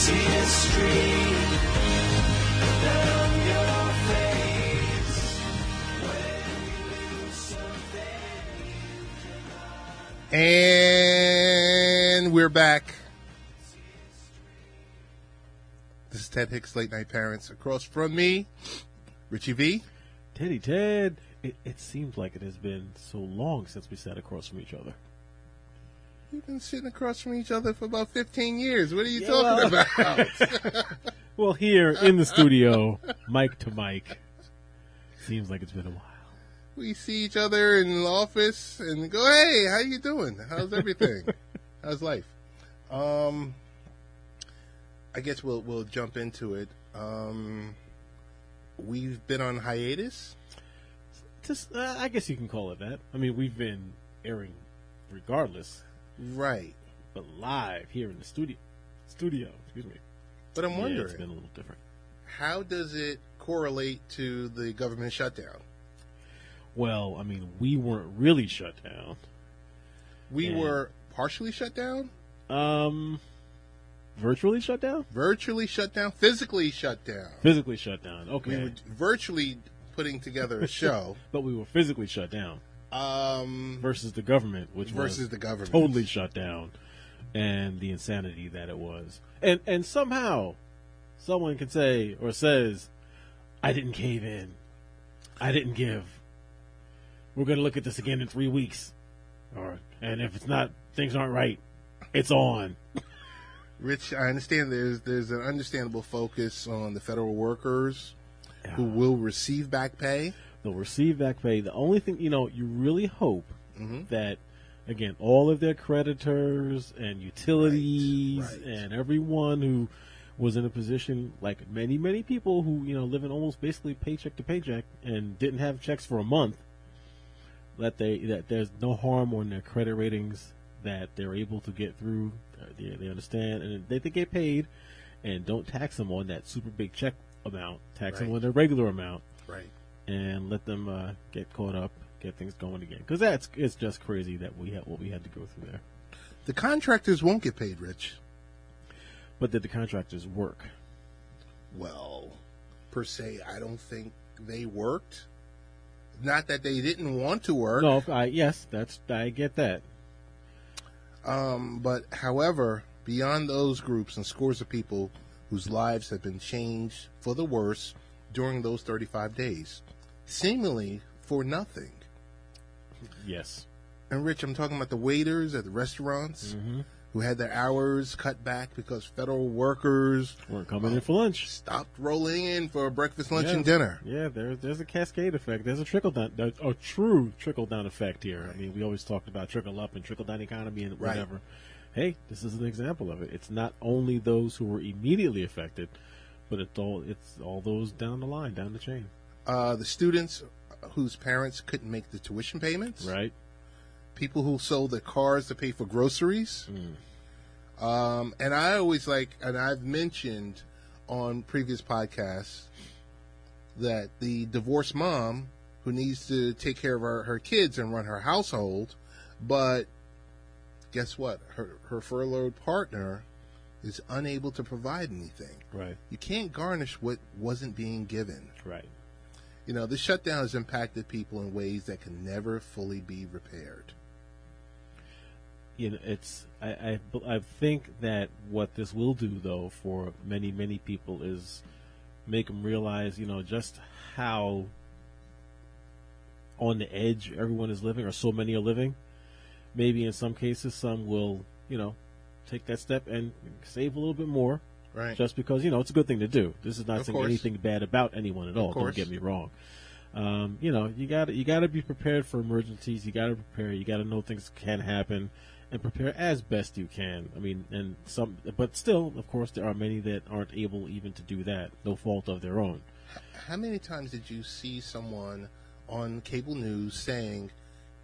see it stream down your face when you lose something you cannot. And we're back. This is Ted Hicks, Late Night Parents. Across from me, Richie V. Teddy Ted, it seems like it has been so long since we sat across from each other. We've been sitting across from each other for about 15 years. What are you talking about? Well, here in the studio, mic to mic, seems like it's been a while. We see each other in the office and go, hey, how you doing? How's everything? How's life? I guess we'll jump into it. We've been on hiatus. I guess you can call it that. I mean, we've been airing regardless. Right. But live here in the studio, excuse me. But I'm wondering, it's been a little different. How does it correlate to the government shutdown? Well, I mean, we weren't really shut down. We were partially shut down? Virtually shut down? Virtually shut down? Physically shut down. Physically shut down. Okay. We were virtually putting together a show. But we were physically shut down. Versus the government, which was totally shut down, and the insanity that it was. And somehow, someone can say or says, I didn't cave in. I didn't give. We're going to look at this again in 3 weeks. And if it's not, things aren't right, it's on. Rich, I understand there's an understandable focus on the federal workers who will receive back pay. They'll receive back pay. The only thing, you really hope that, again, all of their creditors and utilities and everyone who was in a position, like many, many people who, living almost basically paycheck to paycheck and didn't have checks for a month, that there's no harm on their credit ratings, that they're able to get through. They understand, and they get paid, and don't tax them on that super big check amount. Tax them on their regular amount, and let them get caught up, get things going again. Because it's just crazy that we had what we had to go through there. The contractors won't get paid, Rich. But did the contractors work? Well, per se, I don't think they worked. Not that they didn't want to work. No, I get that. But however, beyond those groups and scores of people whose lives have been changed for the worse during those 35 days, seemingly for nothing. Yes. And Rich, I'm talking about the waiters at the restaurants who had their hours cut back because federal workers weren't coming in for lunch. Stopped rolling in for breakfast, lunch, and dinner. Yeah, there's a cascade effect. There's a trickle-down, a true trickle-down effect here. I mean, we always talked about trickle-up and trickle-down economy and whatever. Hey, this is an example of it. It's not only those who were immediately affected, but it's all those down the line, down the chain. The students whose parents couldn't make the tuition payments. Right. People who sold their cars to pay for groceries. And I always and I've mentioned on previous podcasts that the divorced mom who needs to take care of her kids and run her household, but guess what? Her furloughed partner is unable to provide anything. Right. You can't garnish what wasn't being given. Right. The shutdown has impacted people in ways that can never fully be repaired. I think that what this will do, though, for many, many people is make them realize, just how on the edge everyone is living, or so many are living. Maybe in some cases, some will, take that step and save a little bit more. Right. Just because, it's a good thing to do. This is not saying anything bad about anyone at all. Don't get me wrong. You gotta be prepared for emergencies. You gotta prepare. You gotta know things can happen, and prepare as best you can. I mean, but still, of course, there are many that aren't able even to do that, no fault of their own. How many times did you see someone on cable news saying,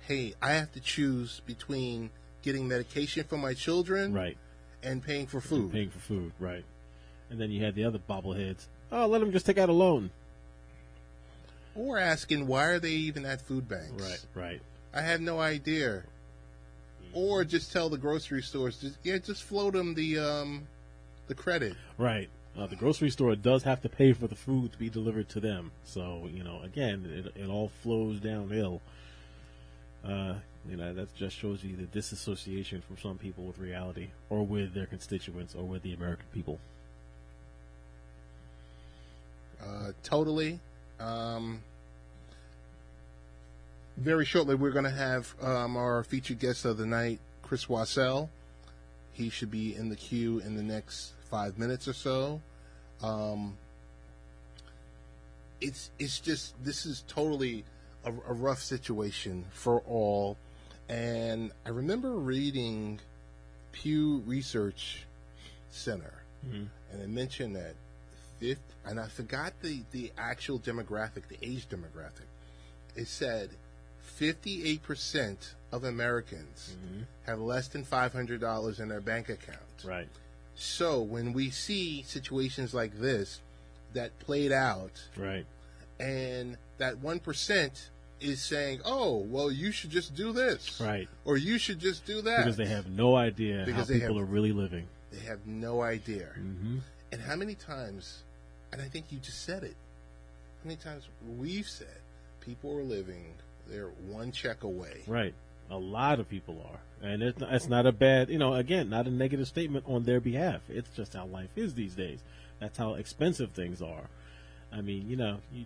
"Hey, I have to choose between getting medication for my children, right, and paying for food." Right. And then you had the other bobbleheads. Oh, let them just take out a loan. Or asking, why are they even at food banks? Right. I have no idea. Or just tell the grocery stores, just float them the the credit. Right. The grocery store does have to pay for the food to be delivered to them. So, again, it all flows downhill. That just shows you the disassociation from some people with reality, or with their constituents, or with the American people. Totally. Very shortly, we're going to have our featured guest of the night, Chris Wassel. He should be in the queue in the next 5 minutes or so. It's just, this is totally a rough situation for all. And I remember reading Pew Research Center, and it mentioned that and I forgot the actual demographic, the age demographic. It said 58% of Americans have less than $500 in their bank account. Right. So when we see situations like this that played out, right, and that 1% is saying, "Oh, well, you should just do this," right, or "You should just do that," because they have no idea how people are really living. They have no idea. And how many times, and I think you just said it, how many times we've said people are living, they're one check away. Right. A lot of people are. And it's not a bad, again, not a negative statement on their behalf. It's just how life is these days. That's how expensive things are. I mean, do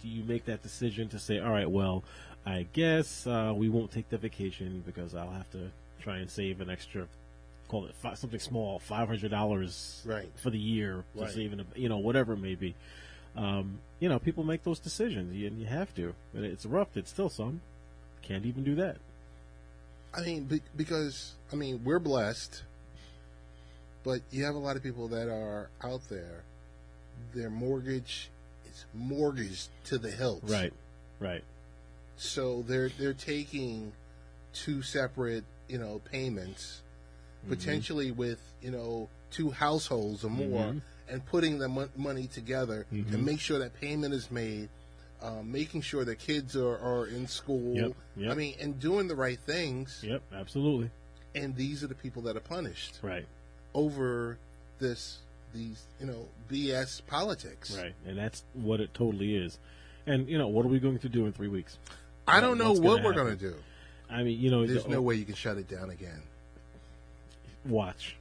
you make that decision to say, all right, well, I guess we won't take the vacation because I'll have to try and save an extra, call it something small, $500 right, for the year to right, save, whatever it may be. People make those decisions, and you have to. But it's rough. It's still some. Can't even do that. I mean, because, we're blessed, but you have a lot of people that are out there, their mortgage is mortgaged to the hilt. Right, right. So they're taking two separate, payments, potentially with, two households or more, and putting the money together to make sure that payment is made, making sure that kids are in school. Yep. And doing the right things. Yep, absolutely. And these are the people that are punished. Right. Over these, BS politics. Right. And that's what it totally is. And, what are we going to do in 3 weeks? I don't know what we're going to do. I mean, there's no way you can shut it down again. Watch.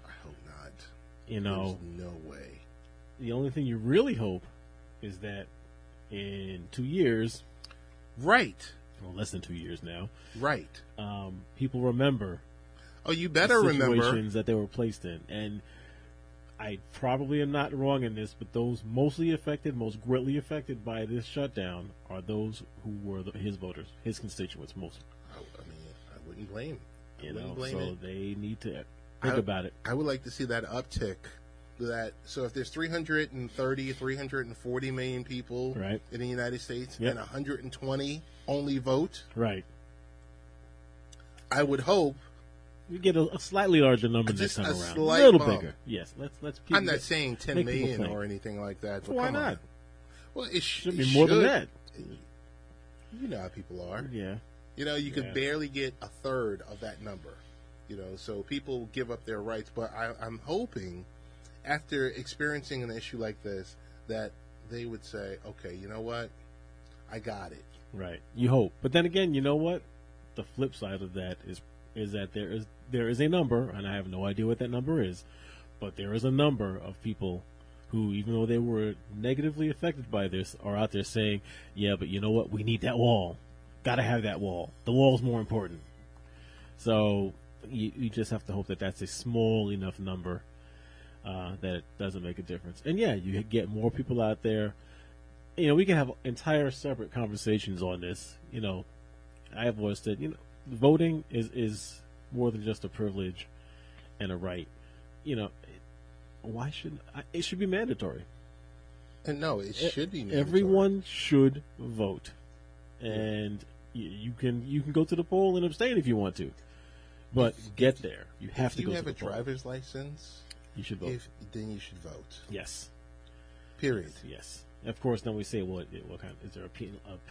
I hope not. There's no way. The only thing you really hope is that in 2 years, right, well, less than 2 years now, right, people remember. Oh, you better remember situations that they were placed in, and I probably am not wrong in this, but those mostly affected, most greatly affected by this shutdown are those who were his voters, his constituents, most. I wouldn't blame. They need to think about it. I would like to see that uptick. So if there's 330, 340 million people right, in the United States, and 120 only vote, right, I would hope we get a slightly larger number this time around, a little bigger. Yes, let's. I'm not saying 10 million or anything like that. But why not? Well, it should be more than that. You know how people are. Yeah. You could barely get a third of that number. So people give up their rights. But I'm hoping, after experiencing an issue like this, that they would say, okay, you know what? I got it. Right. You hope. But then again, you know what? The flip side of that is that there is a number, and I have no idea what that number is, but there is a number of people who, even though they were negatively affected by this, are out there saying, yeah, but you know what? We need that wall. Got to have that wall. The wall's more important. So you just have to hope that that's a small enough number that it doesn't make a difference. And yeah, you get more people out there. We can have entire separate conversations on this. I have always said, voting is more than just a privilege and a right. Why shouldn't it should be mandatory? And no, it should be mandatory. Everyone should vote, and you can go to the poll and abstain if you want to, but get there. You have to go to the poll. If you have a driver's license, you should vote. Then you should vote. Yes. Period. Yes. Of course, then we say, well, what kind? Is there a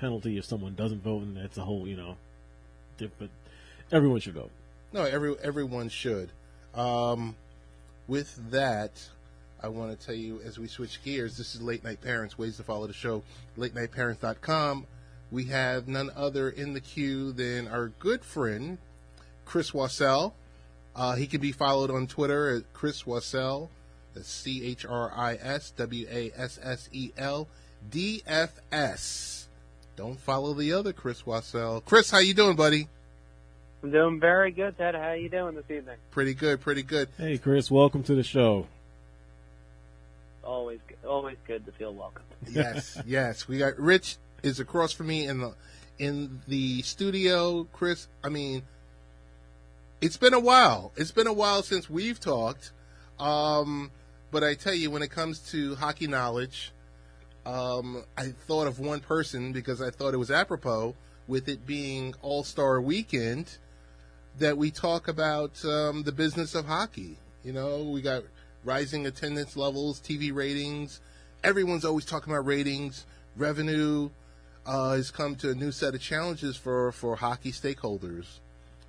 penalty if someone doesn't vote? And that's a whole, but everyone should vote. No, everyone should. with that, I want to tell you, as we switch gears, this is Late Night Parents, ways to follow the show, latenightparents.com. We have none other in the queue than our good friend, Chris Wassel. He can be followed on Twitter at Chris Wassel. That's ChrisWassel DFS. Don't follow the other Chris Wassel. Chris, how you doing, buddy? I'm doing very good, Ted. How you doing this evening? Pretty good, pretty good. Hey, Chris, welcome to the show. Always good to feel welcome. Yes, yes. We got Rich is across from me in the studio. Chris, I mean, it's been a while. It's been a while since we've talked. But I tell you, when it comes to hockey knowledge, I thought of one person because I thought it was apropos, with it being All-Star Weekend, that we talk about the business of hockey. You know, we got rising attendance levels, TV ratings. Everyone's always talking about ratings. Revenue has come to a new set of challenges for hockey stakeholders.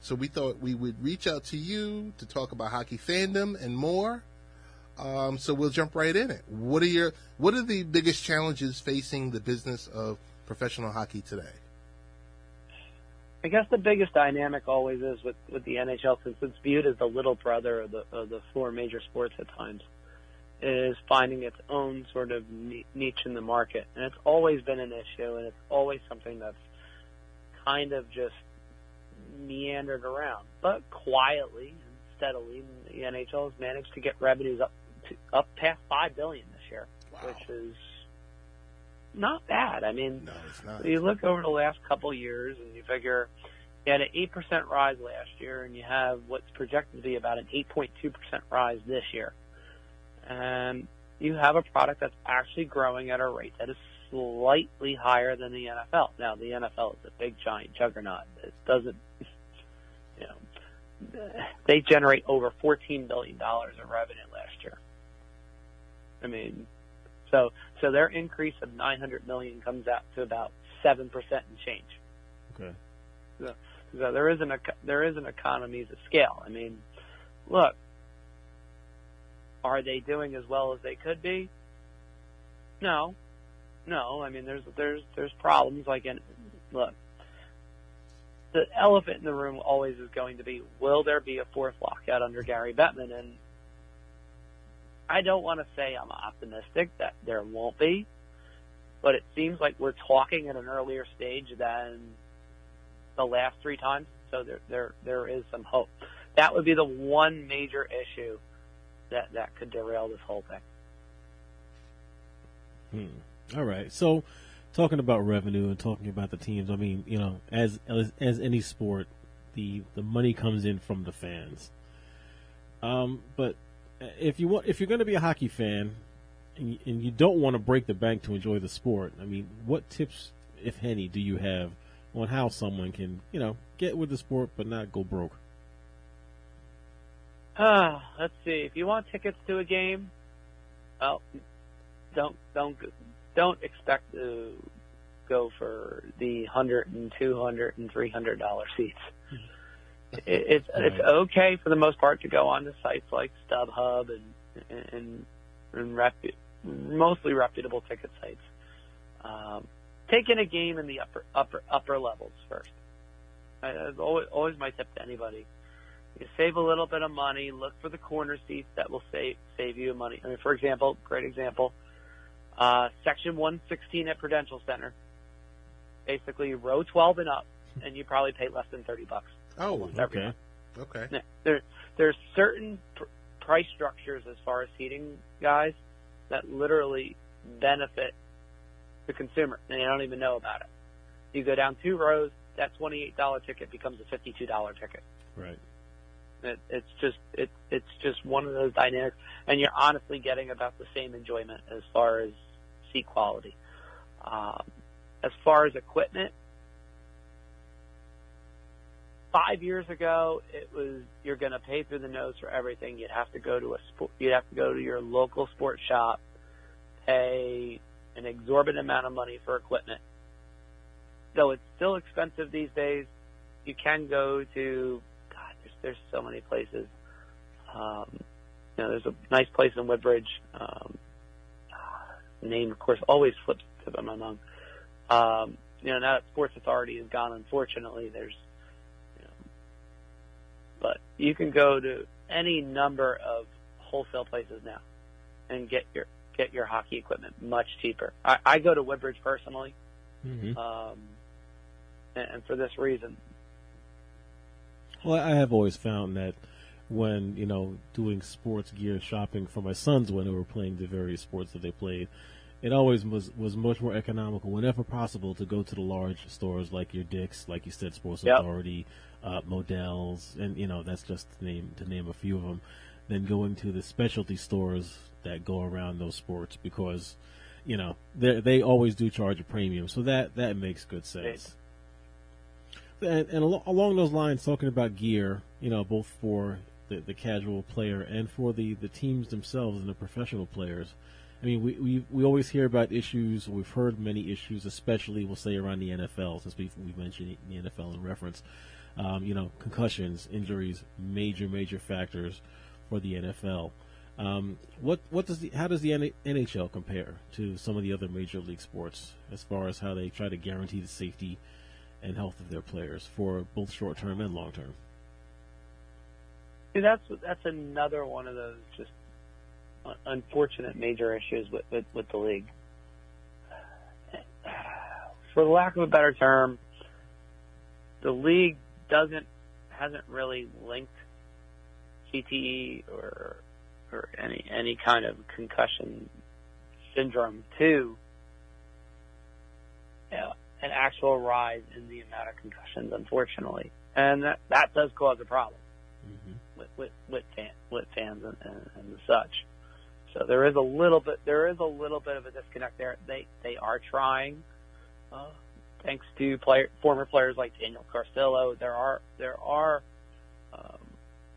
So we thought we would reach out to you to talk about hockey fandom and more. So we'll jump right in it. What are the biggest challenges facing the business of professional hockey today? I guess the biggest dynamic always is with the NHL, since it's viewed as the little brother of the four major sports at times, is finding its own sort of niche in the market. And it's always been an issue, and it's always something that's kind of just meandered around. But quietly and steadily, the NHL has managed to get revenues up past $5 billion this year, wow, which is not bad. I mean, no, it's not. You look over the last couple years and you figure you had an 8% rise last year, and you have what's projected to be about an 8.2% rise this year. And you have a product that's actually growing at a rate that is slightly higher than the NFL. Now, the NFL is a big, giant juggernaut. It doesn't, they generate over $14 billion of revenue last year. I mean, so their increase of $900 million comes out to about 7% and change. Okay. So there is an economies of scale. I mean, look, are they doing as well as they could be? No. I mean, there's problems. Look, the elephant in the room always is going to be, will there be a fourth lockout under Gary Bettman? And I don't want to say I'm optimistic that there won't be, but it seems like we're talking at an earlier stage than the last three times. So there is some hope. That would be the one major issue that could derail this whole thing. All right. So, talking about revenue and talking about the teams, I mean, as any sport, the money comes in from the fans. But if you're going to be a hockey fan and you don't want to break the bank to enjoy the sport, I mean, what tips, if any, do you have on how someone can, get with the sport but not go broke? Let's see. If you want tickets to a game, well, don't expect to go for the $100 and $200 and $300 seats. It's okay for the most part to go on to sites like StubHub and mostly reputable ticket sites. Take in a game in the upper levels first. That's always my tip to anybody. You save a little bit of money. Look for the corner seats that will save you money. I mean, for example, great example, Section 116 at Prudential Center. Basically, row 12 and up, and you probably pay less than $30. Oh, okay. Now, there's certain price structures as far as seating, guys, that literally benefit the consumer, and they don't even know about it. You go down 2 rows, that $28 ticket becomes a $52 ticket. Right. It's just one of those dynamics, and you're honestly getting about the same enjoyment as far as seat quality. As far as equipment, 5 years ago, it was you're going to pay through the nose for everything. You'd have to go to your local sports shop, pay an exorbitant amount of money for equipment. Though it's still expensive these days, you can go to there's so many places. there's a nice place in Woodbridge. Name, of course, always flips to the tip of my tongue. Now that Sports Authority is gone, unfortunately, but you can go to any number of wholesale places now and get your hockey equipment much cheaper. I go to Woodbridge personally, and for this reason. Well, I have always found that when, doing sports gear shopping for my sons when they were playing the various sports that they played, it always was much more economical, whenever possible, to go to the large stores like your Dick's, like you said, Sports Authority, Modell's, and that's just to name a few of them, than going to the specialty stores that go around those sports, because they always do charge a premium, so that makes good sense. And along those lines, talking about gear, both for the casual player and for the teams themselves and the professional players. I mean, we always hear about issues. We've heard many issues, especially we'll say around the NFL, since we've mentioned the NFL in reference. Concussions, injuries, major factors for the NFL. How does the NHL compare to some of the other major league sports as far as how they try to guarantee the safety and health of their players for both short term and long term? See, that's another one of those just unfortunate major issues with the league. For the lack of a better term, the league hasn't really linked CTE or any kind of concussion syndrome to an actual rise in the amount of concussions, unfortunately, and that does cause a problem with fans and such. So there is a little bit of a disconnect there. They are trying, thanks to former players like Daniel Carcillo. There are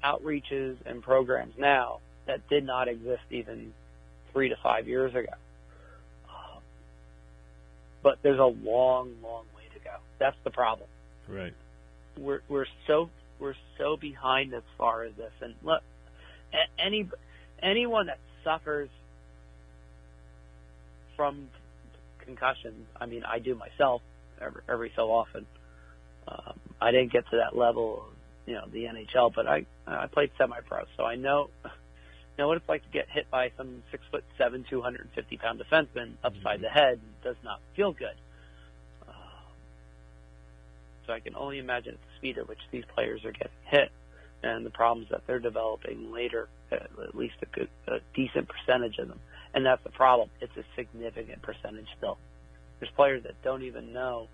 outreaches and programs now that did not exist even 3 to 5 years ago. But there's a long way to go. That's the problem. Right. We're so behind as far as this. And look, anyone that suffers from concussions, I mean, I do myself every so often. I didn't get to that level of, the NHL, but I played semi-pro, so I know what it's like to get hit by some 6'7", 250-pound defenseman upside the head. It does not feel good. So I can only imagine at the speed at which these players are getting hit and the problems that they're developing later, at least a decent percentage of them. And that's the problem. It's a significant percentage still. There's players that don't even know,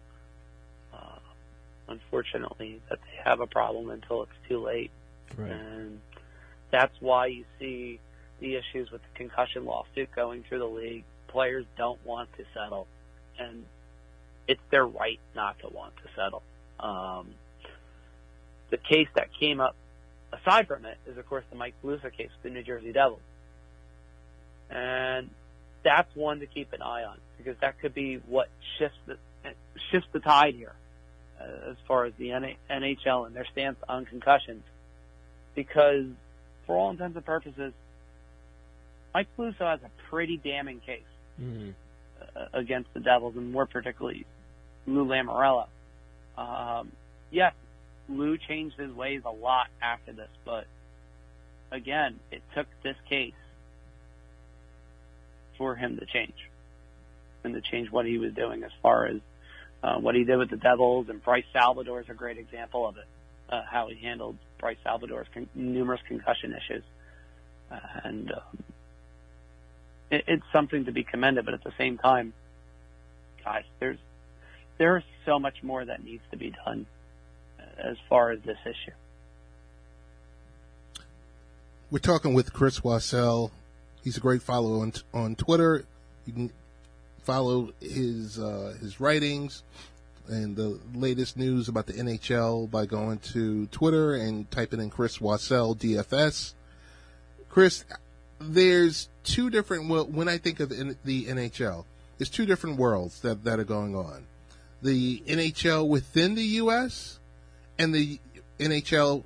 unfortunately, that they have a problem until it's too late. Right. And that's why you see the issues with the concussion lawsuit going through the league. Players don't want to settle, and it's their right not to want to settle. The case that came up aside from it is, of course, the Mike Pelusa case with the New Jersey Devils. And that's one to keep an eye on, because that could be what shifts the tide here as far as the NHL and their stance on concussions. Because for all intents and purposes, Mike Pelusa has a pretty damning case against the Devils, and more particularly Lou Lamoriello. Yes, Lou changed his ways a lot after this, but again, it took this case for him to change, and to change what he was doing as far as what he did with the Devils. And Bryce Salvador is a great example of it, how he handled Bryce Salvador's numerous concussion issues. And it's something to be commended, but at the same time, guys, there is so much more that needs to be done as far as this issue. We're talking with Chris Wassel. He's a great follow on Twitter. You can follow his writings and the latest news about the NHL by going to Twitter and typing in Chris Wassel DFS. Chris, there's two different, when I think of the NHL, there's two different worlds that are going on. The NHL within the U.S. and the NHL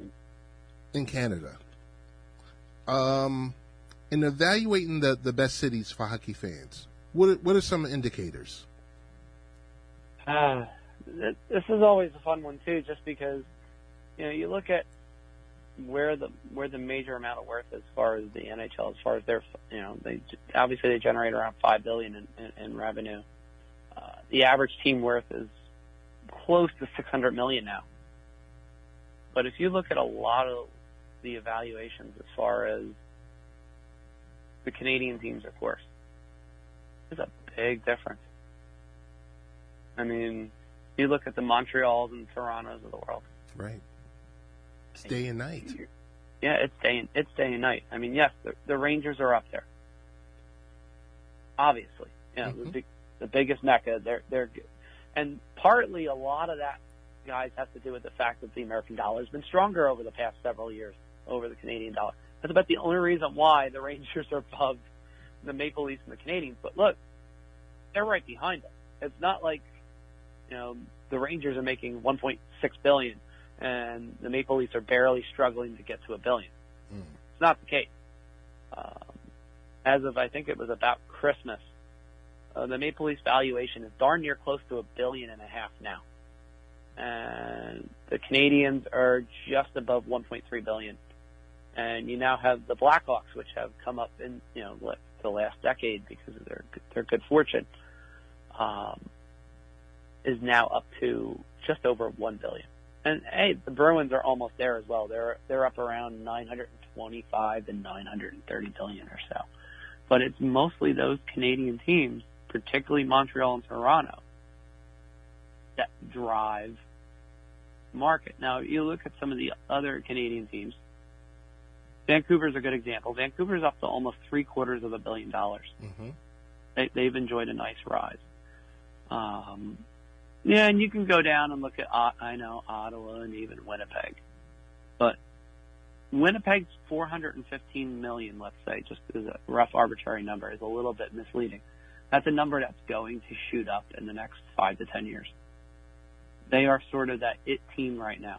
in Canada. In evaluating the best cities for hockey fans, what are some indicators? This is always a fun one too, just because you look at where the major amount of worth as far as the NHL, as far as their they generate around $5 billion in revenue. The average team worth is close to $600 million now. But if you look at a lot of the evaluations as far as the Canadian teams, of course, there's a big difference. I mean, you look at the Montreals and Torontos of the world. Right. It's day and night. Yeah, it's day and night. I mean, yes, the Rangers are up there. Obviously, the biggest mecca. They're good. And partly a lot of that, guys, has to do with the fact that the American dollar has been stronger over the past several years over the Canadian dollar. That's about the only reason why the Rangers are above the Maple Leafs and the Canadians. But look, they're right behind them. It's not like the Rangers are making $1.6 billion and the Maple Leafs are barely struggling to get to $1 billion. It's not the case. As of, I think it was about Christmas, the Maple Leafs valuation is darn near close to $1.5 billion now. And the Canadians are just above $1.3 billion. And you now have the Blackhawks, which have come up in the last decade because of their good fortune, is now up to just over $1 billion. And hey, the Bruins are almost there as well. They're up around 925 and 930 billion or so. But it's mostly those Canadian teams, particularly Montreal and Toronto, that drive the market. Now, you look at some of the other Canadian teams. Vancouver's a good example. Vancouver's up to almost $750 million. They've enjoyed a nice rise. Yeah, and you can go down and look at, Ottawa and even Winnipeg. But Winnipeg's $415 million, let's say, just as a rough arbitrary number, is a little bit misleading. That's a number that's going to shoot up in the next 5 to 10 years. They are sort of that it team right now,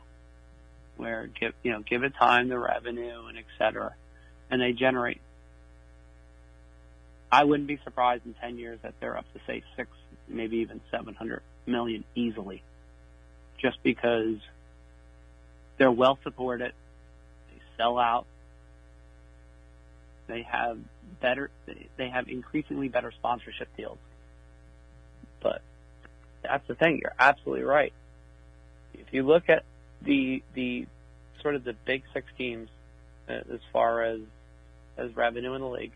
where give it time, the revenue, and et cetera, and they generate. I wouldn't be surprised in 10 years that they're up to say 6, maybe even 700 million easily, just because they're well supported, they sell out, they have increasingly better sponsorship deals. But that's the thing, you're absolutely right. If you look at the sort of the big 6 teams as far as revenue in the league,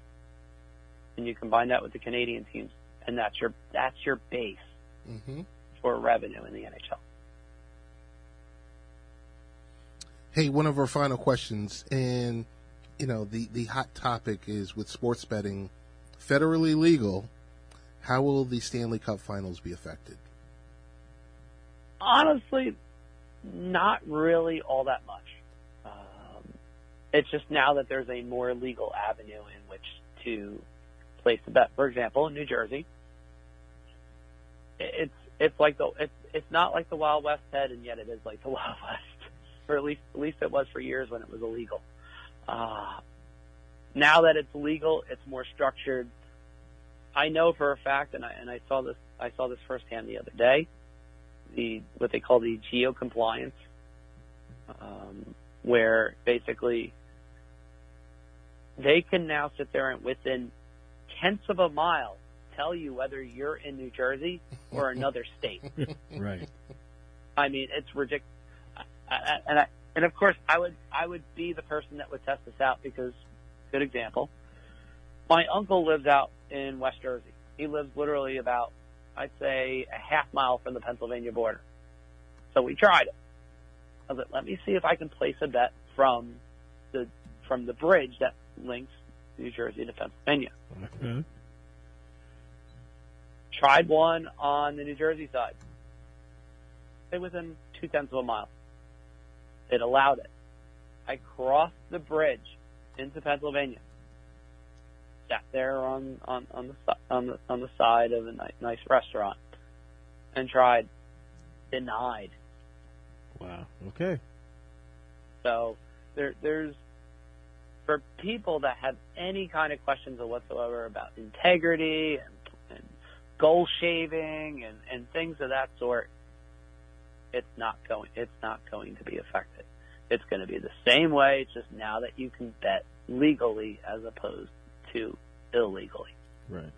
and you combine that with the Canadian teams, and that's your base for revenue in the NHL. Hey, one of our final questions, and the hot topic is with sports betting federally legal. How will the Stanley Cup Finals be affected? Honestly, not really all that much. It's just now that there's a more legal avenue in which to place the bet. For example, in New Jersey, it's not like the Wild West, Ted, and yet it is like the Wild West, or at least it was for years when it was illegal. Now that it's legal, it's more structured. I know for a fact, and I saw this firsthand the other day, what they call the geo-compliance, where basically they can now sit there and within tenths of a mile tell you whether you're in New Jersey or another state. Right. I mean, it's ridiculous. And of course, I would be the person that would test this out because, good example, my uncle lives out in West Jersey. He lives literally about, I'd say, a half mile from the Pennsylvania border. So we tried it. I was like, let me see if I can place a bet from the bridge that links New Jersey to Pennsylvania. Okay. Tried one on the New Jersey side. Stay within 0.2 of a mile. It allowed it. I crossed the bridge into Pennsylvania. Sat there on the side of a nice restaurant and tried. Denied. Wow. Okay. So there's for people that have any kind of questions whatsoever about integrity and goal shaving and things of that sort, it's not going to be effective. It's going to be the same way. It's just now that you can bet legally as opposed to illegally. Right.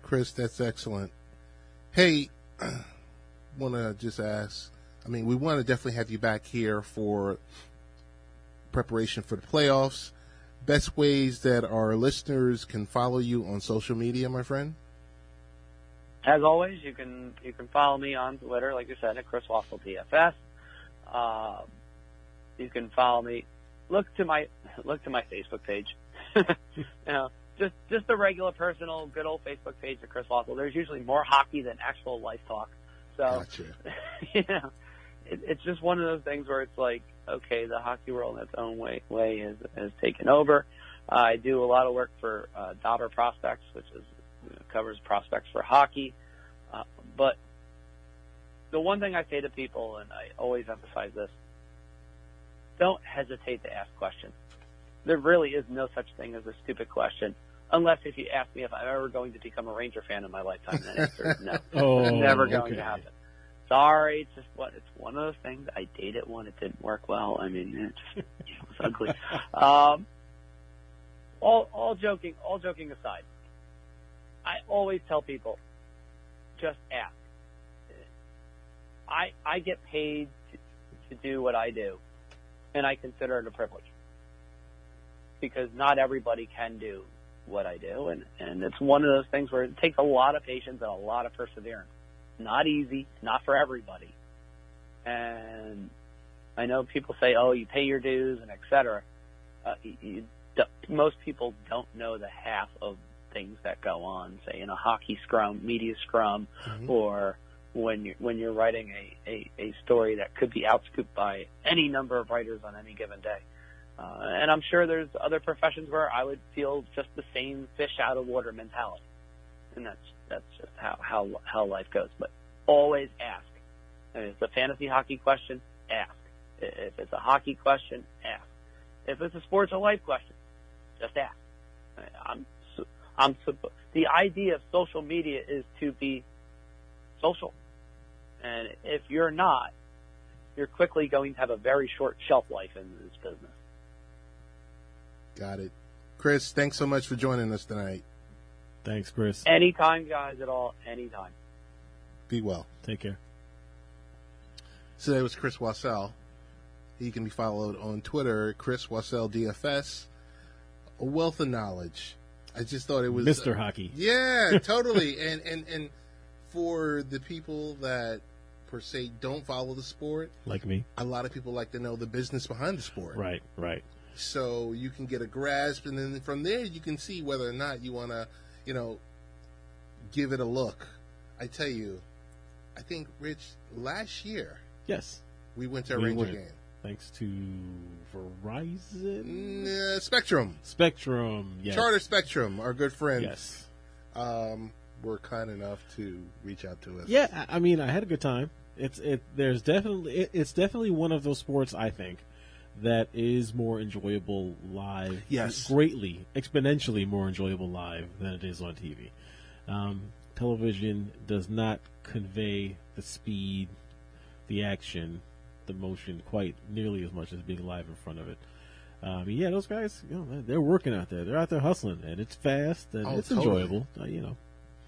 Chris, that's excellent. Hey, want to just ask, I mean, we want to definitely have you back here for preparation for the playoffs. Best ways that our listeners can follow you on social media, my friend? As always, you can follow me on Twitter, like you said, at Chris Wassel DFS. You can follow me. Look to my Facebook page. You know, just the regular personal, good old Facebook page of Chris Wassel. There's usually more hockey than actual life talk. So, Gotcha. You know, it's just one of those things where it's like, okay, the hockey world in its own way has taken over. I do a lot of work for Dauber Prospects, which covers prospects for hockey. But the one thing I say to people, and I always emphasize this, don't hesitate to ask questions. There really is no such thing as a stupid question, unless if you ask me if I'm ever going to become a Ranger fan in my lifetime. The answer is no. It's never going to happen. Sorry, it's one of those things. I dated one, it didn't work well. I mean, it was ugly. All joking aside, I always tell people, just ask. I get paid to do what I do, and I consider it a privilege because not everybody can do what I do, and it's one of those things where it takes a lot of patience and a lot of perseverance. Not easy, not for everybody. And I know people say, oh, you pay your dues and et cetera. Most people don't know the half of things that go on, say in a hockey scrum, media scrum, or when you're writing a story that could be outscooped by any number of writers on any given day. And I'm sure there's other professions where I would feel just the same fish out of water mentality. And that's just how life goes. But always ask. If it's a fantasy hockey question, ask. If it's a hockey question, ask. If it's a sports or life question, just ask. The idea of social media is to be social. And if you're not, you're quickly going to have a very short shelf life in this business. Got it. Chris, thanks so much for joining us tonight. Thanks, Chris. Anytime, guys, at all, anytime. Be well. Take care. So that was Chris Wassel. He can be followed on Twitter, Chris Wassel DFS. A wealth of knowledge. I just thought it was Mr. Hockey. Yeah, totally. And for the people that per se don't follow the sport, like me, a lot of people like to know the business behind the sport. Right. So you can get a grasp, and then from there you can see whether or not you want to, give it a look. I tell you, I think, Rich, last year, yes, we went to a Ranger game. Thanks to Verizon? Spectrum. Yes. Charter Spectrum, our good friends. Yes. Were kind enough to reach out to us. Yeah, I mean, I had a good time. It's definitely one of those sports, I think, that is more enjoyable live. Yes. Greatly, exponentially more enjoyable live than it is on TV. Television does not convey the speed, the action, the motion quite nearly as much as being live in front of it. Yeah, those guys, they're working out there. They're out there hustling, and it's fast and it's totally enjoyable.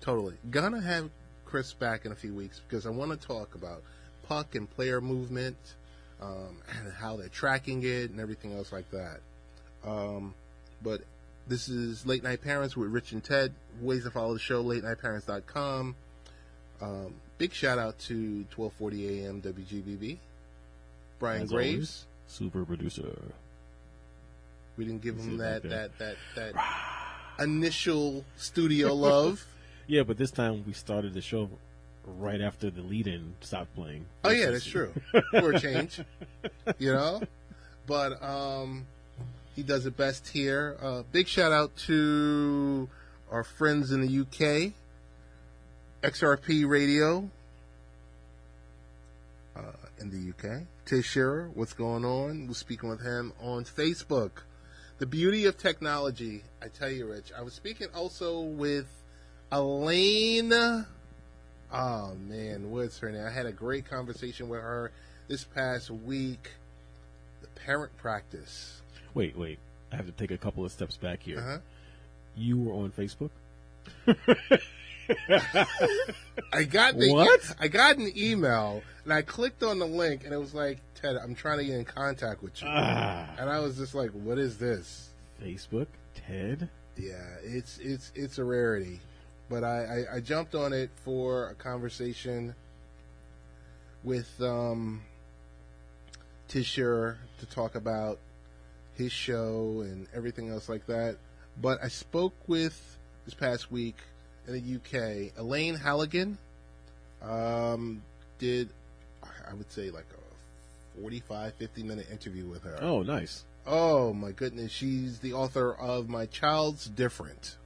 Totally. Gonna have Chris back in a few weeks because I want to talk about puck and player movement, and how they're tracking it and everything else like that. But this is Late Night Parents with Rich and Ted. Ways to follow the show, latenightparents.com. Big shout out to 1240 AM WGBB. Brian As Graves. always, super producer. We didn't give him that initial studio love. Yeah, but this time we started the show right after the lead-in stopped playing. Oh, yeah, that's true. For a change. But he does it best here. Big shout out to our friends in the UK, XRP Radio, in the UK. Tish Shearer, what's going on? We're speaking with him on Facebook. The beauty of technology, I tell you, Rich. I was speaking also with Elaine. Oh, man, what's her name? I had a great conversation with her this past week. The parent practice. Wait. I have to take a couple of steps back here. Uh-huh. You were on Facebook? I got an email, and I clicked on the link, and it was like, Ted, I'm trying to get in contact with you. And I was just like, what is this? Facebook? Ted? Yeah, it's a rarity. But I jumped on it for a conversation with Tish Shearer to talk about his show and everything else like that. But I spoke with, this past week in the UK, Elaine Halligan. Did, I would say, like a 45, 50-minute interview with her. Oh, nice. Oh, my goodness. She's the author of My Child's Different.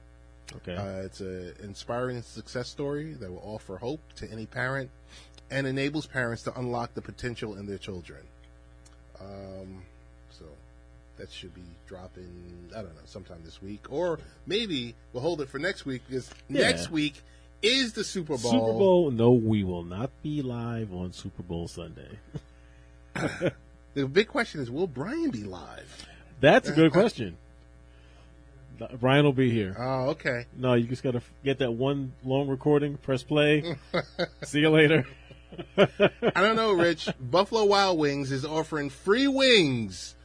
Okay. It's an inspiring success story that will offer hope to any parent and enables parents to unlock the potential in their children. So that should be dropping, I don't know, sometime this week. Or maybe we'll hold it for next week, because next week is the Super Bowl. Super Bowl? No, we will not be live on Super Bowl Sunday. The big question is, will Brian be live? That's a good question. Brian will be here. Oh, okay. No, you just got to get that one long recording, press play. See you later. I don't know, Rich. Buffalo Wild Wings is offering free wings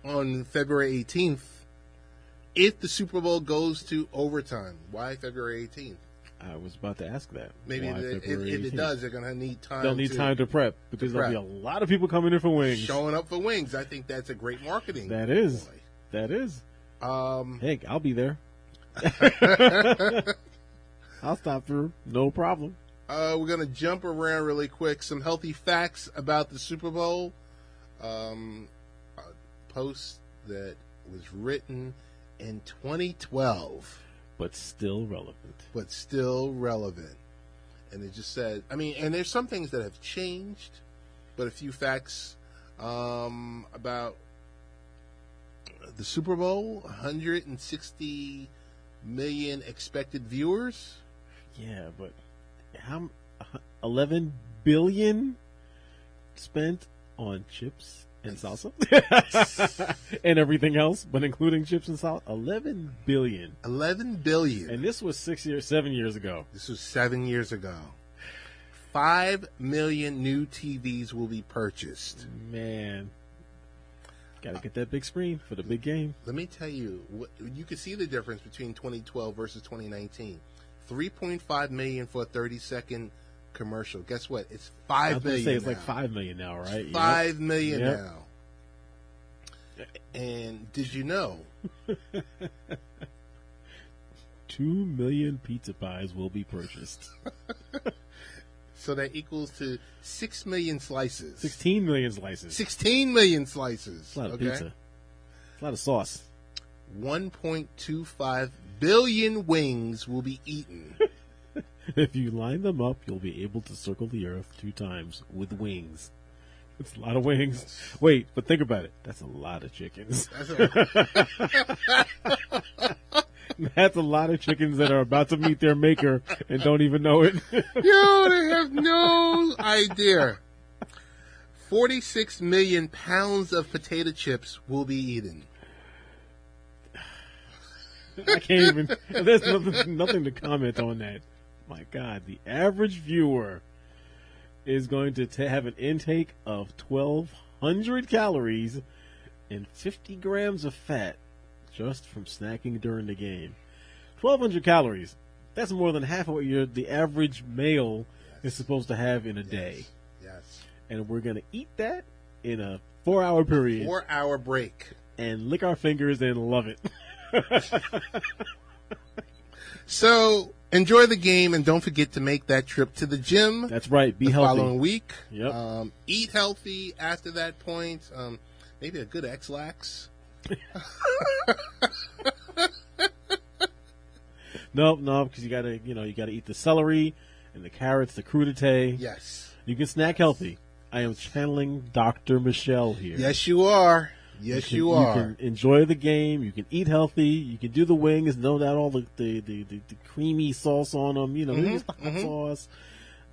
on February 18th if the Super Bowl goes to overtime. Why February 18th? I was about to ask that. Maybe Why if February it 18th? does, they're going to need time. They'll need time to prep, because there'll be a lot of people coming in for wings. Showing up for wings. I think that's a great marketing. That is. Boy. That is. Hey, I'll be there. I'll stop through. No problem. We're going to jump around really quick. Some healthy facts about the Super Bowl. A post that was written in 2012. But still relevant. And it just said, I mean, and there's some things that have changed, but a few facts about the Super Bowl. 160 million expected viewers. Yeah, but how 11 billion spent on chips and salsa and everything else, but including chips and salsa. 11 billion. 11 billion. And this was 7 years ago. This was 7 years ago. 5 million new TVs will be purchased. Man, gotta get that big screen for the big game. Let me tell you, you can see the difference between 2012 versus 2019. 3.5 million for a 30-second commercial. Guess what? It's 5 million. It's like 5 million now, right? 5 million now. And did you know? 2 million pizza pies will be purchased. So that equals to 6 million slices. 16 million slices. 16 million slices. It's a lot of pizza. It's a lot of sauce. 1.25 billion wings will be eaten. If you line them up, you'll be able to circle the earth 2 times with wings. It's a lot of wings. Wait, but think about it. That's a lot of chickens. That's a lot of chickens that are about to meet their maker and don't even know it. Yo, they have no idea. 46 million pounds of potato chips will be eaten. I can't even. There's nothing to comment on that. My God, the average viewer is going to have an intake of 1,200 calories and 50 grams of fat just from snacking during the game. 1,200 calories. That's more than half of what the average male is supposed to have in a day. Yes. And we're going to eat that in a 4-hour period. 4-hour break. And lick our fingers and love it. So enjoy the game and don't forget to make that trip to the gym. That's right. Be the healthy. Following week. Yep. Eat healthy after that point. Maybe a good X-Lax. No, because you gotta eat the celery and the carrots, the crudité. Yes. You can snack healthy. I am channeling Dr. Michelle here. Yes, you are. Yes, you are. You can enjoy the game. You can eat healthy. You can do the wings. No doubt all the creamy sauce on them. You know, just the hot sauce.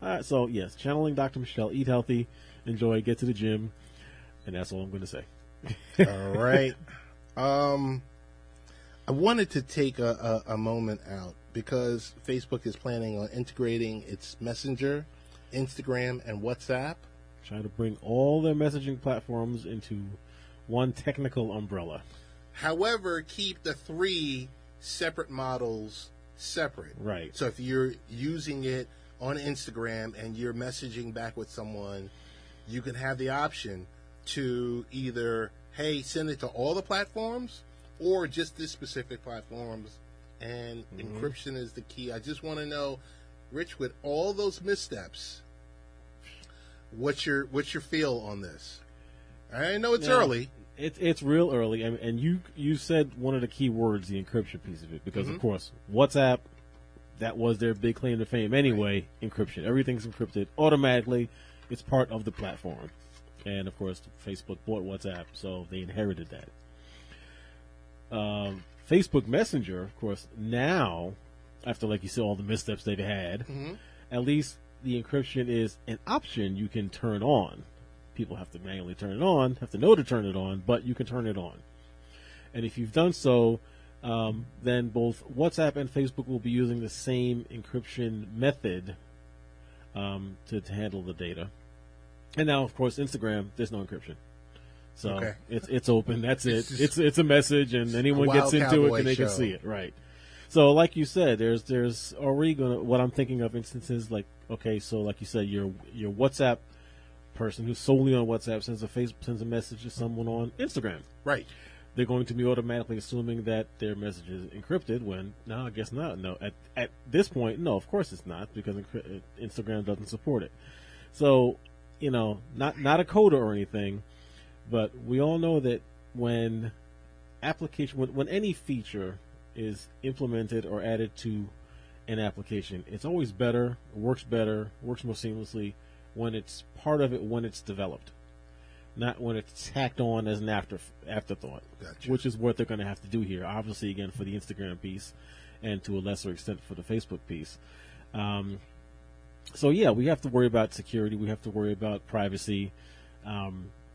All right, so yes, channeling Dr. Michelle. Eat healthy. Enjoy. Get to the gym. And that's all I'm going to say. All right. I wanted to take a moment out because Facebook is planning on integrating its Messenger, Instagram, and WhatsApp. Trying to bring all their messaging platforms into one technical umbrella. However, keep the 3 separate models separate. Right. So if you're using it on Instagram and you're messaging back with someone, you can have the option to either, hey, send it to all the platforms or just this specific platforms. And encryption is the key. I just want to know, Rich, with all those missteps, what's your feel on this? I know it's early. It's real early, and you said one of the key words, the encryption piece of it, because of course WhatsApp, that was their big claim to fame anyway. Right. Encryption, everything's encrypted automatically. It's part of the platform, and of course Facebook bought WhatsApp, so they inherited that. Facebook Messenger, of course, now after, like you said, all the missteps they've had, at least the encryption is an option you can turn on. People have to manually turn it on, have to know to turn it on, but you can turn it on. And if you've done so, then both WhatsApp and Facebook will be using the same encryption method to handle the data. And now, of course, Instagram, there's no encryption. So it's open. That's it. It's a message, and anyone gets into it and they can see it. Right. So, like you said, there's already what I'm thinking of instances like, okay, so like you said, your WhatsApp person who's solely on WhatsApp sends a message to someone on Instagram. Right. They're going to be automatically assuming that their message is encrypted when, no, I guess not. No, at this point, no, of course it's not, because Instagram doesn't support it. So, not a coder or anything, but we all know that when any feature is implemented or added to an application, it's always better, works more seamlessly when it's part of it when it's developed, not when it's tacked on as an afterthought. Gotcha. Which is what they're going to have to do here, obviously, again, for the Instagram piece and to a lesser extent for the Facebook piece. So yeah, we have to worry about security, we have to worry about privacy.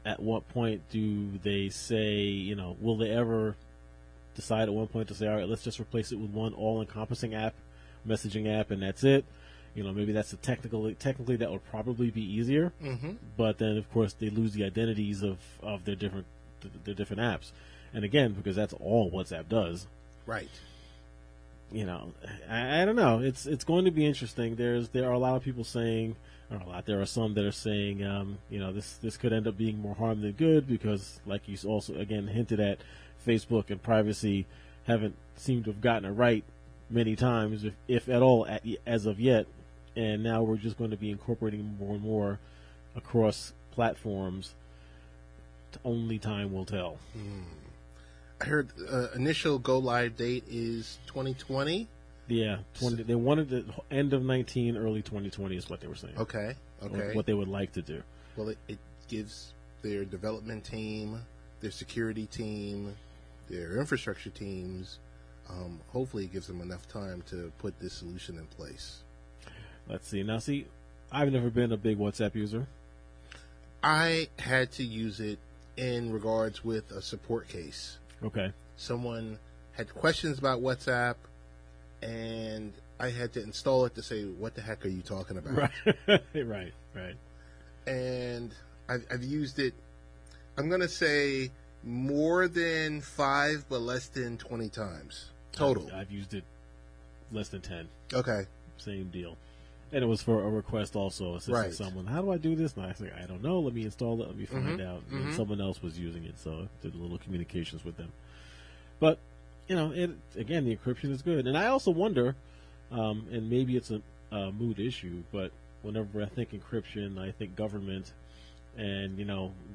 At what point do they say, will they ever decide at one point to say, all right, let's just replace it with one all-encompassing messaging app, and that's it? Maybe that's technically that would probably be easier. But then, of course, they lose the identities of their different apps. And again, because that's all WhatsApp does. Right. I don't know. It's going to be interesting. There are a lot of people saying, there are some that are saying, this could end up being more harm than good, because, like you also again hinted at, Facebook and privacy haven't seemed to have gotten it right many times, if at all, as of yet. And now we're just going to be incorporating more and more across platforms. Only time will tell. I heard initial go live date is 2020. Yeah, they wanted the end of 19, early 2020 is what they were saying. Okay. What they would like to do. Well, it gives their development team, their security team, their infrastructure teams, hopefully it gives them enough time to put this solution in place. Let's see. Now, I've never been a big WhatsApp user. I had to use it in regards with a support case. Okay. Someone had questions about WhatsApp, and I had to install it to say, what the heck are you talking about? Right. Right. And I've used it, I'm going to say, more than 5, but less than 20 times total. I've used it less than 10. Okay. Same deal. And it was for a request also, assisting someone. How do I do this? And I was like, I don't know. Let me install it. Let me find out. And someone else was using it, so I did a little communications with them. But, again, the encryption is good. And I also wonder, and maybe it's a mood issue, but whenever I think encryption, I think government and,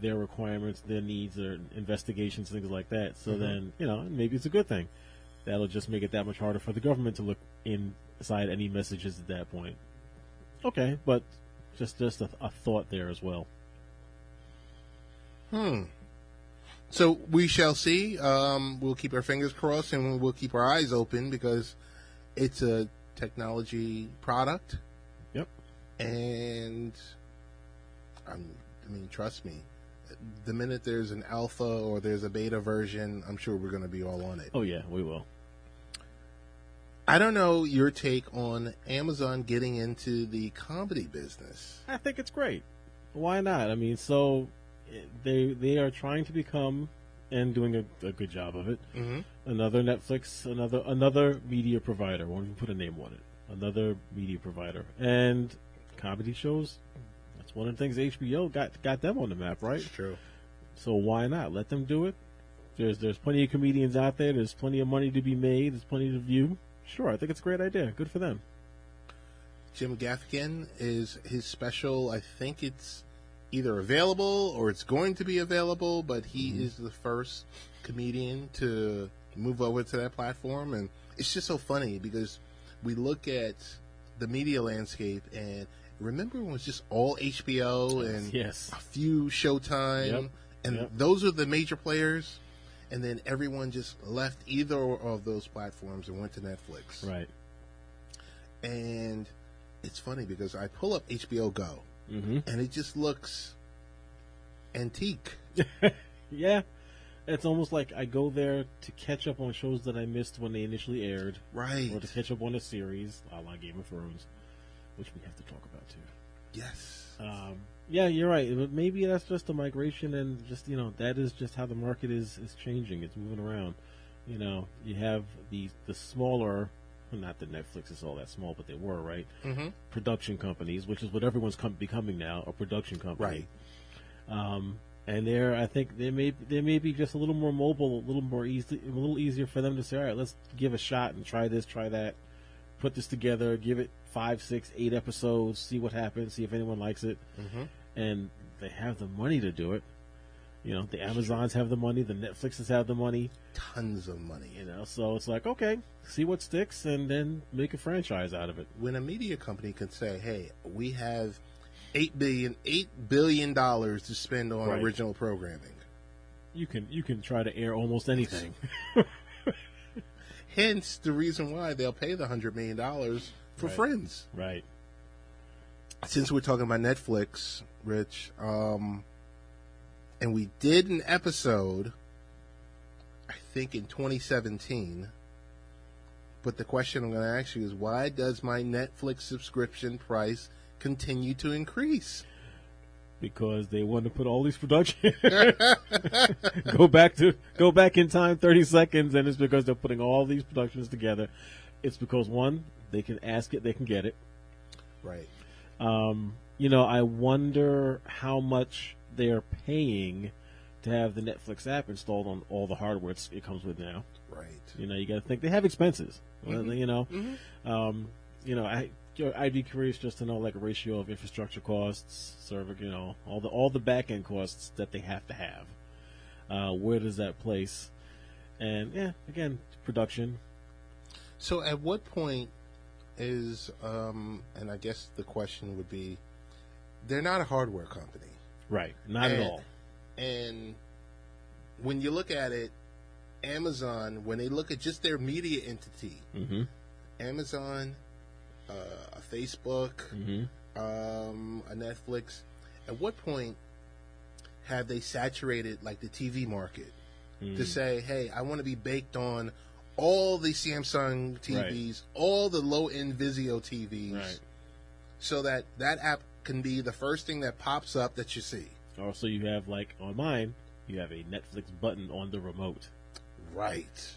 their requirements, their needs, their investigations, things like that. So then, maybe it's a good thing. That'll just make it that much harder for the government to look inside any messages at that point. Okay, but just a thought there as well. So we shall see. We'll keep our fingers crossed and we'll keep our eyes open because it's a technology product. Yep. And trust me, the minute there's an alpha or there's a beta version, I'm sure we're going to be all on it. Oh, yeah, we will. I don't know your take on Amazon getting into the comedy business. I think it's great. Why not? I mean, so they are trying to become and doing a good job of it. Mm-hmm. Another Netflix, another media provider. Won't even put a name on it. Another media provider and comedy shows. That's one of the things HBO got them on the map, right? It's true. So why not let them do it? There's plenty of comedians out there. There's plenty of money to be made. There's plenty to view. Sure, I think it's a great idea. Good for them. Jim Gaffigan is his special. I think it's either available or it's going to be available, but he is the first comedian to move over to that platform. And it's just so funny because we look at the media landscape and remember when it was just all HBO and yes. a few Showtime, and those are the major players. And then everyone just left either of those platforms and went to Netflix. Right. And it's funny because I pull up HBO Go, and it just looks antique. Yeah. It's almost like I go there to catch up on shows that I missed when they initially aired. Right. Or to catch up on a series, a la Game of Thrones, which we have to talk about, too. Yes. Yeah, you're right. But maybe that's just a migration, and just that is just how the market is changing. It's moving around. You have the smaller, well, not that Netflix is all that small, but they were right. Mm-hmm. Production companies, which is what everyone's becoming now, a production company. Right. And I think they may be just a little more mobile, a little easier for them to say, all right, let's give a shot and try this, try that, put this together, give it 5, 6, 8 episodes, see what happens, see if anyone likes it. Mm-hmm. And they have the money to do it. The Amazons have the money, the Netflixes have the money. Tons of money. So it's like, okay, see what sticks and then make a franchise out of it. When a media company can say, hey, we have $8 billion to spend on original programming. You can try to air almost anything. Hence the reason why they'll pay the $100 million for Friends. Right. Since we're talking about Netflix, Rich, and we did an episode, I think in 2017, but the question I'm going to ask you is, why does my Netflix subscription price continue to increase? Because they want to put all these productions go back in time 30 seconds, and it's because they're putting all these productions together. It's because, one, they can ask it, they can get it. Right. I wonder how much they're paying to have the Netflix app installed on all the hardware it comes with now. Right. You got to think they have expenses. Mm-hmm. I'd be curious just to know like a ratio of infrastructure costs, server, all the back end costs that they have to have. Where does that place? And again, production. So at what point is, and I guess the question would be, they're not a hardware company. Right. Not at all. And when you look at it, Amazon, when they look at just their media entity, Amazon, a Facebook, a Netflix, at what point have they saturated like the TV market to say, hey, I want to be baked on all the Samsung TVs, all the low-end Vizio TVs, so that app can be the first thing that pops up that you see. Also, you have, like, on mine, you have a Netflix button on the remote. Right.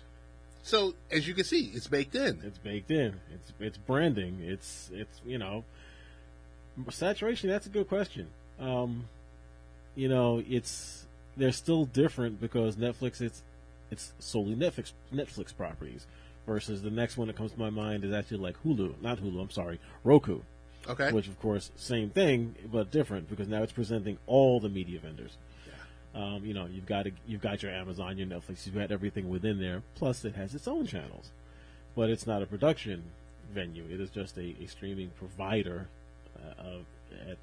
So, as you can see, it's baked in. It's baked in. It's branding. It's saturation, that's a good question. They're still different because Netflix, it's solely Netflix properties versus the next one that comes to my mind is actually like Roku. Okay. Which, of course, same thing, but different because now it's presenting all the media vendors. Yeah. You've got your Amazon, your Netflix, you've got everything within there. Plus, it has its own channels, but it's not a production venue. It is just a streaming provider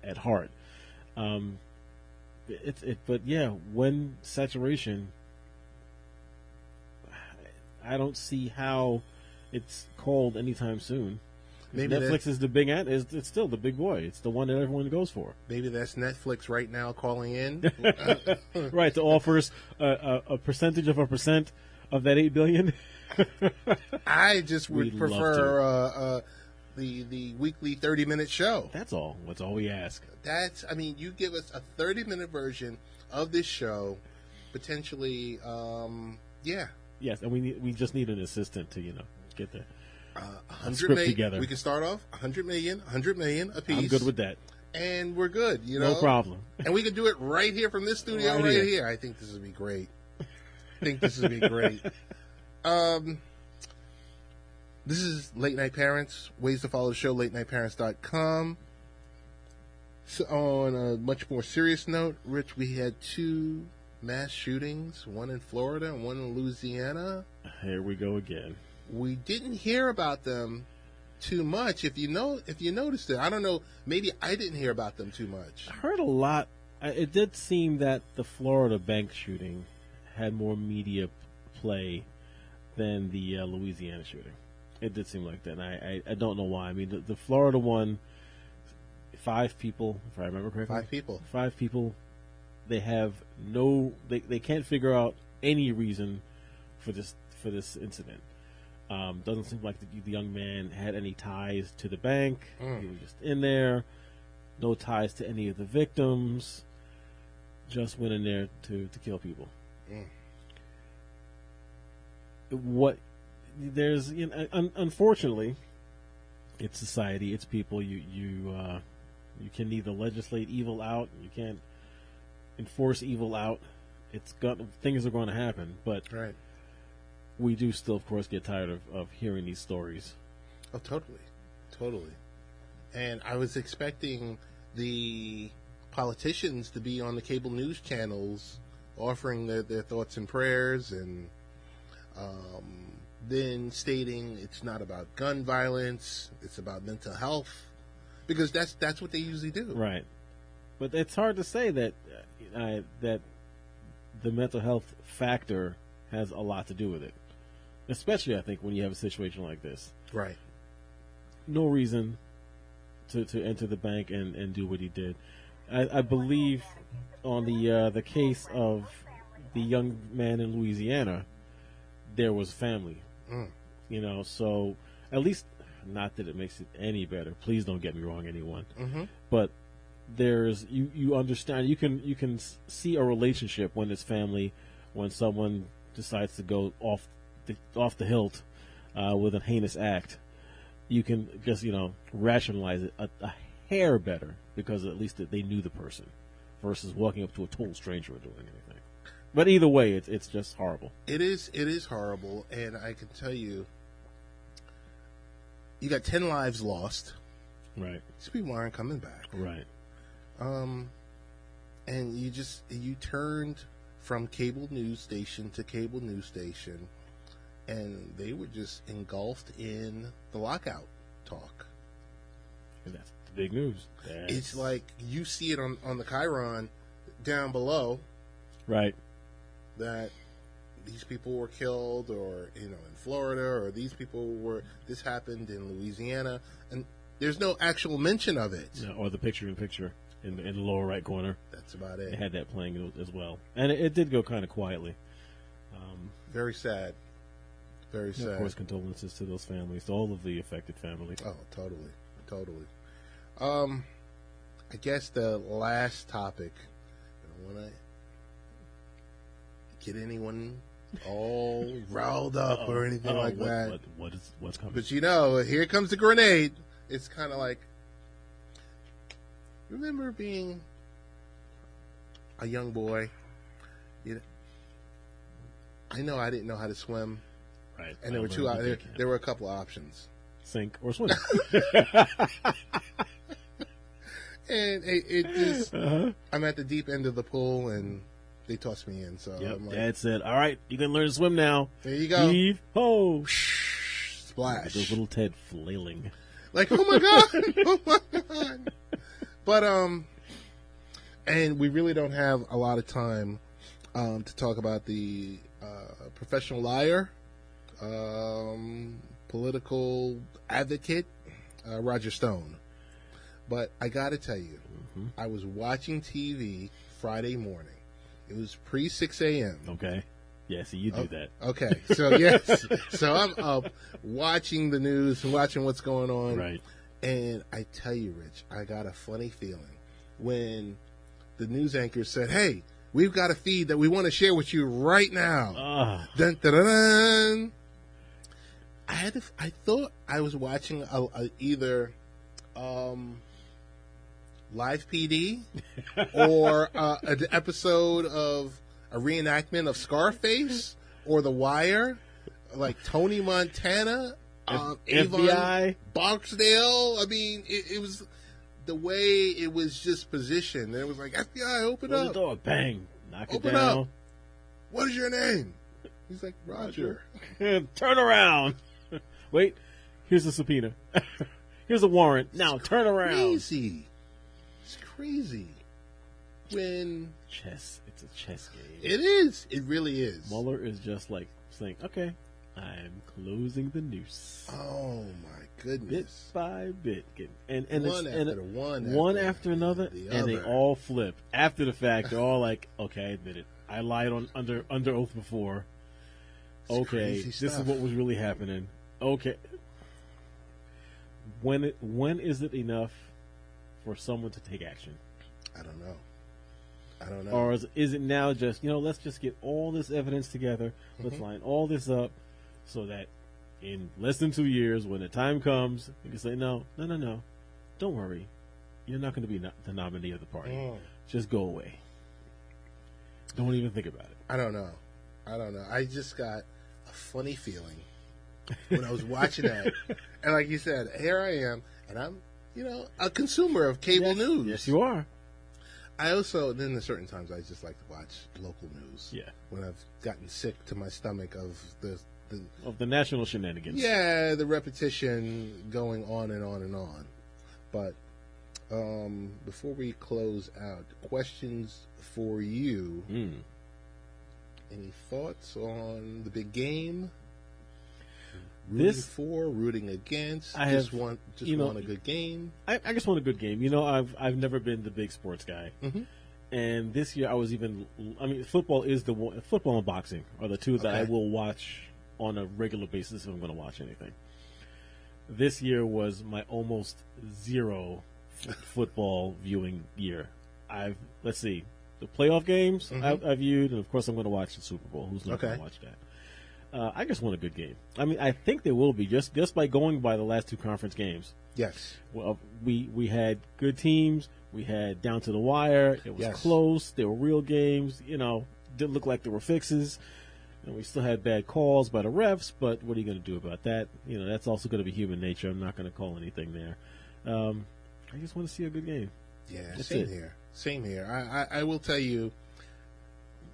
at heart. But yeah, when saturation, I don't see how it's called anytime soon. Maybe Netflix is the big it's still the big boy. It's the one that everyone goes for. Maybe that's Netflix right now calling in. Right, to offer us a percentage of a percent of that $8 billion. I just would We'd prefer the weekly 30-minute show. That's all. That's all we ask. You give us a 30-minute version of this show, potentially, yeah. Yes, and we just need an assistant to get the 100 script million together. We can start off 100 million a piece. I'm good with that. And we're good, No problem. And we can do it right here from this studio right here. I think this would be great. This is Late Night Parents. Ways to follow the show, latenightparents.com. So on a much more serious note, Rich, we had 2 mass shootings, one in Florida and one in Louisiana. Here we go again. We didn't hear about them too much. If you noticed it, I don't know. Maybe I didn't hear about them too much. I heard a lot. It did seem that the Florida bank shooting had more media play than the Louisiana shooting. It did seem like that. And I don't know why. I mean, the Florida one, 5 people, if I remember correctly. 5 people. 5 people. They have they can't figure out any reason for this incident. Doesn't seem like the young man had any ties to the bank. He was just in there. No ties to any of the victims. Just went in there to kill people. Unfortunately, it's society, it's people. You can neither legislate evil out, you can't enforce evil out. Things are going to happen, but right. We do still, of course, get tired of hearing these stories. Oh, totally. And I was expecting the politicians to be on the cable news channels offering their thoughts and prayers, and then stating it's not about gun violence, it's about mental health, because that's what they usually do. Right. But it's hard to say that that the mental health factor has a lot to do with it. Especially, I think, when you have a situation like this. Right. No reason to enter the bank and do what he did. I believe on the case of the young man in Louisiana, there was family. So at least, not that it makes it any better. Please don't get me wrong, anyone. But there's you understand, you can see a relationship when it's family, when someone decides to go off the hilt with a heinous act. You can just rationalize it a hair better, because at least they knew the person, versus walking up to a total stranger and doing anything. But either way, it's just horrible. It is horrible, and I can tell you, you got 10 lives lost. Right. These people aren't coming back. Right. And you turned from cable news station to cable news station, and they were just engulfed in the lockout talk. And that's the big news. It's like you see it on the Chiron down below. Right. That these people were killed, or in Florida, or this happened in Louisiana, and there's no actual mention of it. No, or the picture-in-picture in the lower right corner. That's about it. They had that playing as well, and it did go kind of quietly. Very sad. Very sad. Of course, condolences to those families, to all of the affected families. Oh, totally. I guess the last topic, I don't want to get anyone all riled up or anything like that. What's coming? But here comes the grenade. It's kind of like, remember being a young boy? I know I didn't know how to swim. Right. And there were a couple of options. Sink or swim. And it just, I'm at the deep end of the pool, and they tossed me in. So yep, I'm like, Dad said, all right, you can learn to swim now. There you go. Heave ho. Splash. Those little Ted flailing. Like, oh my God. Oh my God. But, And we really don't have a lot of time to talk about the professional liar, political advocate, Roger Stone. But I got to tell you, I was watching TV Friday morning. It was pre 6 a.m. Okay. Yeah, so you do that. Okay. So, yes. So I'm up watching the news, watching what's going on. Right. And I tell you, Rich, I got a funny feeling when the news anchor said, "Hey, we've got a feed that we want to share with you right now." Dun, dun, dun, dun. I thought I was watching either Live PD or an episode of a reenactment of Scarface or The Wire, like Tony Montana, Avon, FBI, Barksdale. I mean, it was the way it was just positioned. It was like, FBI, open up. The door, bang, knock open it down. Up. What is your name? He's like, Roger. Turn around. Wait, here's a subpoena. Here's a warrant. Now turn around. Crazy. It's crazy. When chess, it's a chess game. It is. It really is. Mueller is just like saying, "Okay, I'm closing the noose." Oh my goodness! Bit by bit, and one after another, and they all flip after the fact. They're all like, "Okay, I admit it. I lied under oath before. Okay, this is what was really happening. Okay, when is it enough for someone to take action? I don't know. Or is it now just, let's just get all this evidence together, let's line all this up so that in less than 2 years, when the time comes, you can say, no, don't worry. You're not going to be the nominee of the party. Just go away. Don't even think about it. I don't know. I just got a funny feeling when I was watching that. And like you said, here I am, and I'm, a consumer of cable news. Yes, you are. I also, then at certain times, I just like to watch local news. Yeah. When I've gotten sick to my stomach of the national shenanigans. Yeah, the repetition going on and on and on. But before we close out, questions for you. Any thoughts on the big game? Rooting for, rooting against. I just want a good game. I just want a good game. I've never been the big sports guy, and this year I was even. I mean, football and boxing are the two that I will watch on a regular basis if I'm going to watch anything. This year was my almost zero football viewing year. Let's see, the playoff games I've viewed, and of course I'm going to watch the Super Bowl. Who's not going to watch that? I just want a good game. I mean, I think there will be just by going by the last two conference games. Yes. Well, we had good teams. We had down to the wire. It was close. They were real games. Didn't look like there were fixes. And we still had bad calls by the refs. But what are you going to do about that? That's also going to be human nature. I'm not going to call anything there. I just want to see a good game. Yeah, same here. I will tell you,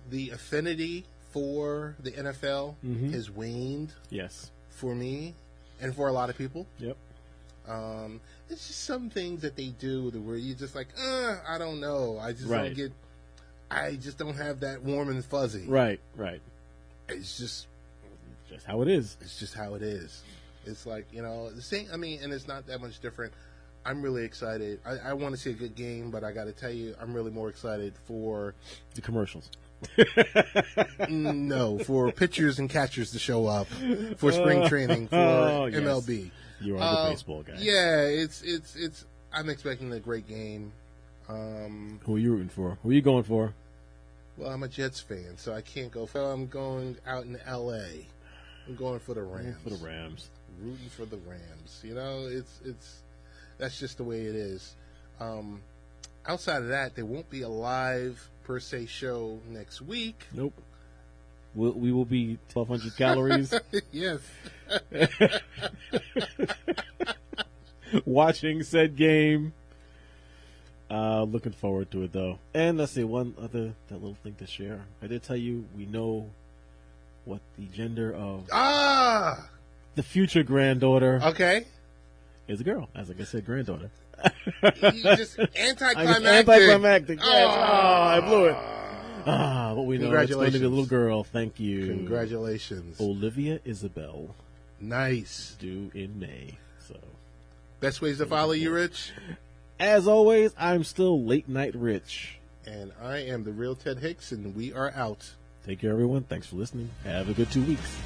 the affinity for the NFL has waned. Yes. For me and for a lot of people. Yep. It's just some things that they do where you're just like, I don't know. I just don't have that warm and fuzzy. Right. It's just how it is. It's just how it is. It's like, the same. I mean, and it's not that much different. I'm really excited. I want to see a good game, but I got to tell you, I'm really more excited for the commercials. No, for pitchers and catchers to show up for spring training for MLB. You are the baseball guy. Yeah, it's. I'm expecting a great game. Who are you rooting for? Who are you going for? Well, I'm a Jets fan, so I can't go. I'm going out in L.A. I'm going for the Rams. For the Rams. Rooting for the Rams. It's. That's just the way it is. Outside of that, there won't be a live per se show next week. Nope. We will be 1,200 calories. Yes. Watching said game. Looking forward to it though. And let's see, that little thing to share. I did tell you we know what the gender of the future granddaughter is a girl. As like I said, granddaughter. Just anticlimactic. Anticlimactic. Yes. I blew it. But we know it's going to be a little girl. Thank you. Congratulations. Olivia Isabel. Nice. Due in May. So, best ways to follow you, Rich? As always, I'm still Late Night Rich. And I am the real Ted Hicks, and we are out. Take care, everyone. Thanks for listening. Have a good 2 weeks.